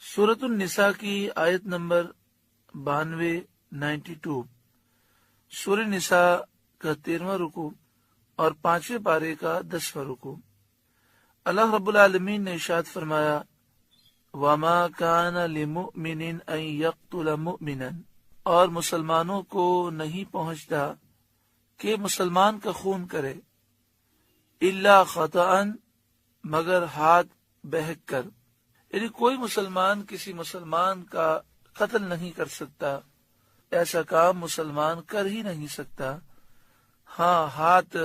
سورۃ النساء کی آیت نمبر 92 سورہ نساء کا 13واں رکوع اور 5ویں پارے کا 10واں رکوع۔ اللہ رب العالمین نے ارشاد فرمایا وَمَا كَانَ لِمُؤْمِنٍ أَن يَقْتُلَ مُؤْمِنًا، اور مسلمانوں کو نہیں پہنچتا کہ مسلمان کا خون کرے، الا خطأ، مگر ہاتھ بہک کر، یعنی کوئی مسلمان کسی مسلمان کا قتل نہیں کر سکتا، ایسا کام مسلمان کر ہی نہیں سکتا۔ ہاں، ہاتھ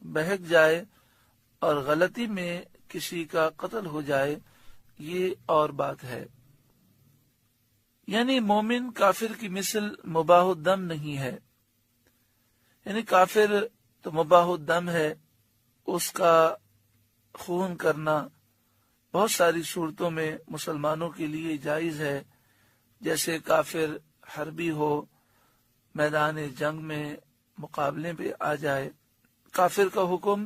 بہک جائے اور غلطی میں کسی کا قتل ہو جائے یہ اور بات ہے۔ یعنی مومن کافر کی مثل مباح الدم نہیں ہے، یعنی کافر تو مباح الدم ہے، اس کا خون کرنا بہت ساری صورتوں میں مسلمانوں کے لیے جائز ہے، جیسے کافر حربی ہو، میدان جنگ میں مقابلے پہ آ جائے۔ کافر کا حکم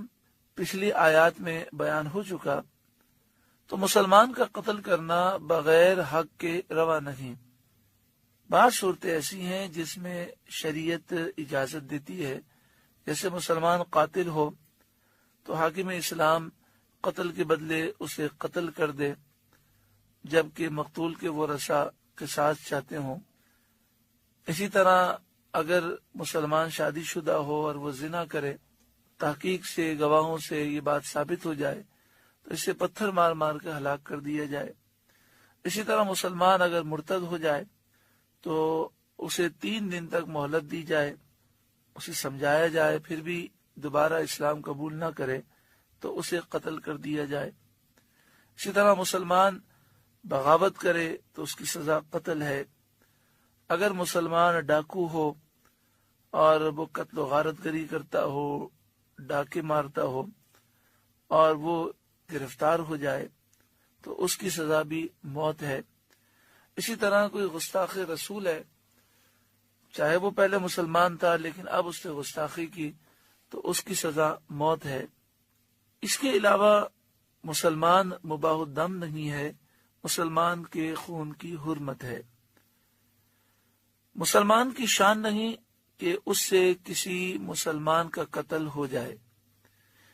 پچھلی آیات میں بیان ہو چکا، تو مسلمان کا قتل کرنا بغیر حق کے روا نہیں۔ بعض صورتیں ایسی ہیں جس میں شریعت اجازت دیتی ہے، جیسے مسلمان قاتل ہو تو حاکم اسلام قتل کے بدلے اسے قتل کر دے، جبکہ مقتول کے ورثاء قصاص چاہتے ہوں۔ اسی طرح اگر مسلمان شادی شدہ ہو اور وہ زنا کرے، تحقیق سے گواہوں سے یہ بات ثابت ہو جائے تو اسے پتھر مار مار کے ہلاک کر دیا جائے۔ اسی طرح مسلمان اگر مرتد ہو جائے تو اسے 3 دن تک مہلت دی جائے، اسے سمجھایا جائے، پھر بھی دوبارہ اسلام قبول نہ کرے تو اسے قتل کر دیا جائے۔ اسی طرح مسلمان بغاوت کرے تو اس کی سزا قتل ہے۔ اگر مسلمان ڈاکو ہو اور وہ قتل و غارت گری کرتا ہو، ڈاکے مارتا ہو اور وہ گرفتار ہو جائے تو اس کی سزا بھی موت ہے۔ اسی طرح کوئی گستاخ رسول ہے، چاہے وہ پہلے مسلمان تھا لیکن اب اس نے گستاخی کی تو اس کی سزا موت ہے۔ اس کے علاوہ مسلمان مباح الدم نہیں ہے، مسلمان کے خون کی حرمت ہے۔ مسلمان کی شان نہیں کہ اس سے کسی مسلمان کا قتل ہو جائے،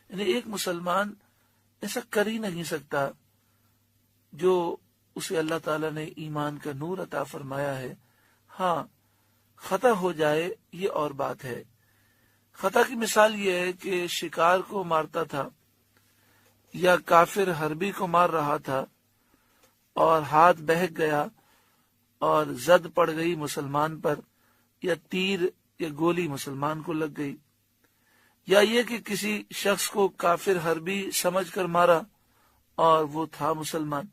یعنی ایک مسلمان ایسا کر ہی نہیں سکتا جو اسے اللہ تعالیٰ نے ایمان کا نور عطا فرمایا ہے۔ ہاں، خطا ہو جائے یہ اور بات ہے۔ خطا کی مثال یہ ہے کہ شکار کو مارتا تھا یا کافر حربی کو مار رہا تھا اور ہاتھ بہک گیا اور زد پڑ گئی مسلمان پر، یا تیر یا گولی مسلمان کو لگ گئی، یا یہ کہ کسی شخص کو کافر حربی سمجھ کر مارا اور وہ تھا مسلمان۔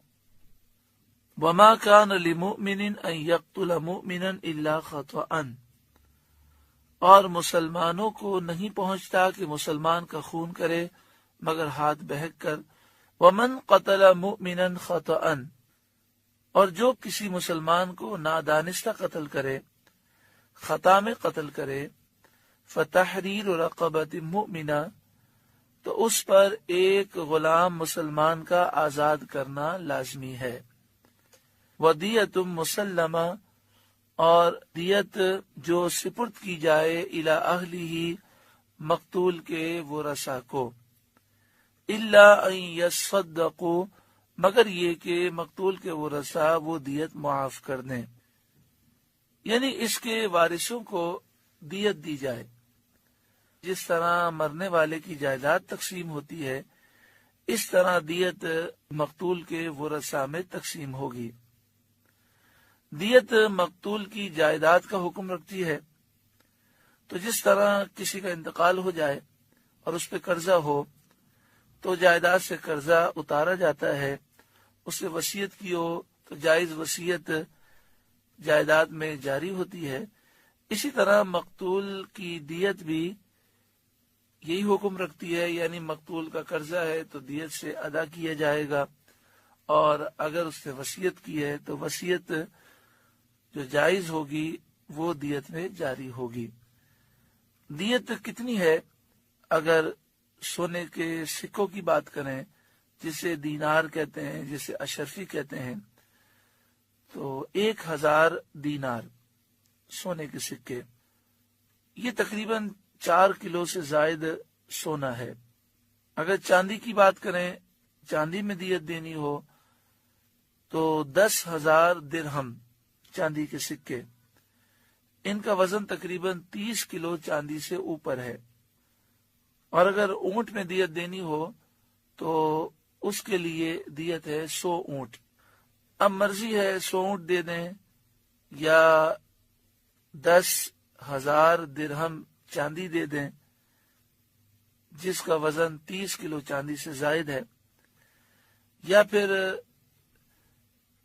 وَمَا كَانَ لِمُؤْمِنٍ أَن يَقْتُلَ مُؤْمِنًا إِلَّا خَطَأً، اور مسلمانوں کو نہیں پہنچتا کہ مسلمان کا خون کرے مگر ہاتھ بہک کر۔ وَمَن قَتَلَ مُؤْمِنًا خَطَأً، اور جو کسی مسلمان کو نادانستہ قتل کرے، خطا میں قتل کرے، فَتَحْرِيرُ رَقَبَةٍ مُؤْمِنَةٍ، تو اس پر ایک غلام مسلمان کا آزاد کرنا لازمی ہے۔ وَدِيَةٌ مُسَلَّمَةٌ، اور دیت جو سپرد کی جائے الی اہلہ، مقتول کے ورثاء کو، الا ان یصدقوا، مگر یہ کہ مقتول کے ورثاء وہ دیت معاف کر دیں، یعنی اس کے وارثوں کو دیت دی جائے۔ جس طرح مرنے والے کی جائیداد تقسیم ہوتی ہے، اس طرح دیت مقتول کے ورثاء میں تقسیم ہوگی۔ دیت مقتول کی جائیداد کا حکم رکھتی ہے، تو جس طرح کسی کا انتقال ہو جائے اور اس پہ قرضہ ہو تو جائیداد سے قرضہ اتارا جاتا ہے، اس سے وصیت کی ہو تو جائز وصیت جائیداد میں جاری ہوتی ہے۔ اسی طرح مقتول کی دیت بھی یہی حکم رکھتی ہے، یعنی مقتول کا قرضہ ہے تو دیت سے ادا کیا جائے گا، اور اگر اس نے وصیت کی ہے تو وصیت جو جائز ہوگی وہ دیت میں جاری ہوگی۔ دیت کتنی ہے؟ اگر سونے کے سکوں کی بات کریں، جسے دینار کہتے ہیں، جسے اشرفی کہتے ہیں، تو 1000 دینار سونے کے سکے، یہ تقریباً 4 کلو سے زائد سونا ہے۔ اگر چاندی کی بات کریں، چاندی میں دیت دینی ہو تو 10,000 درہم چاندی کے سکے، ان کا وزن تقریباً 30 کلو چاندی سے اوپر ہے۔ اور اگر اونٹ میں دیت دینی ہو تو اس کے لیے دیت ہے 100 اونٹ۔ اب مرضی ہے 100 اونٹ دے دیں یا 10,000 درہم چاندی دے دیں جس کا وزن 30 کلو چاندی سے زائد ہے، یا پھر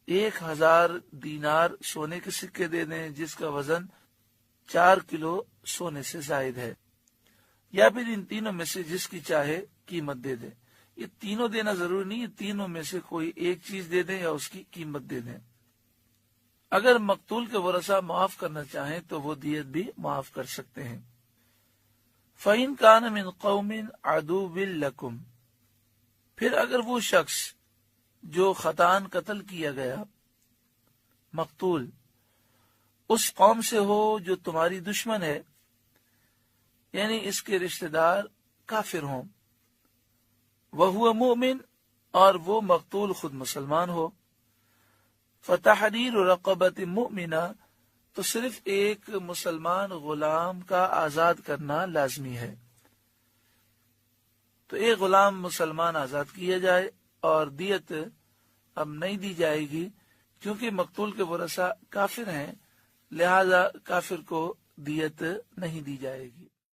1000 دینار سونے کے سکے دے دیں جس کا وزن 4 کلو سونے سے زائد ہے، یا پھر ان تینوں میں سے جس کی چاہے قیمت دے دیں۔ یہ تینوں دینا ضروری نہیں، یہ تینوں میں سے کوئی ایک چیز دے دیں یا اس کی قیمت دے دیں۔ اگر مقتول کے ورثہ معاف کرنا چاہیں تو وہ دیت بھی معاف کر سکتے ہیں۔ فَإِن كَانَ مِن قَوْمٍ عَدُوٍّ لَكُمْ، پھر اگر وہ شخص جو خطاً قتل کیا گیا مقتول اس قوم سے ہو جو تمہاری دشمن ہے، یعنی اس کے رشتہ دار کافر ہوں، وَهُوَ مُؤْمِن، اور وہ مقتول خود مسلمان ہو، فَتَحْرِيرُ رَقَبَةٍ مُؤْمِنَةٍ، تو صرف ایک مسلمان غلام کا آزاد کرنا لازمی ہے۔ تو ایک غلام مسلمان آزاد کیا جائے اور دیت اب نہیں دی جائے گی، کیونکہ مقتول کے ورثہ کافر ہیں، لہذا کافر کو دیت نہیں دی جائے گی۔